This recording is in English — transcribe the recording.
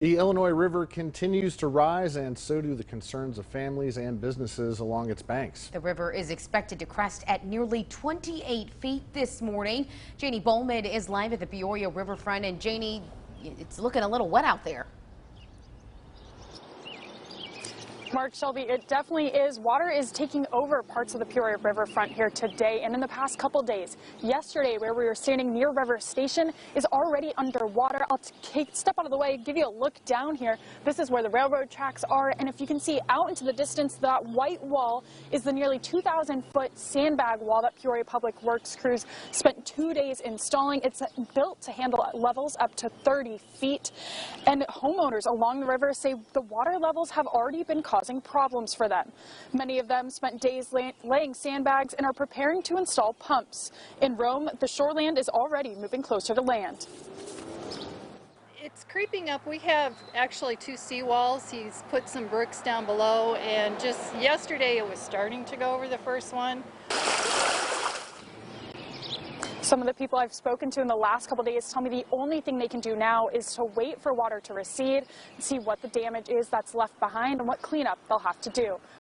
The Illinois River continues to rise, and so do the concerns of families and businesses along its banks. The river is expected to crest at nearly 28 feet this morning. Janie Bowman is live at the Peoria riverfront. And Janie, it's looking a little wet out there. Mark, Shelby, it definitely is. Water is taking over parts of the Peoria riverfront here today and in the past couple days. Yesterday, where we were standing near River Station, is already underwater. I'll step out of the way, give you a look down here. This is where the railroad tracks are, and if you can see out into the distance, that white wall is the nearly 2,000-foot sandbag wall that Peoria Public Works crews spent 2 days installing. It's built to handle levels up to 30 feet, and homeowners along the river say the water levels have already been causing problems for them. Many of them spent days laying sandbags and are preparing to install pumps. In Rome, the shoreland is already moving closer to land. It's creeping up. We have actually 2 seawalls. He's put some bricks down below, and just yesterday it was starting to go over the first one. Some of the people I've spoken to in the last couple days tell me the only thing they can do now is to wait for water to recede and see what the damage is that's left behind and what cleanup they'll have to do.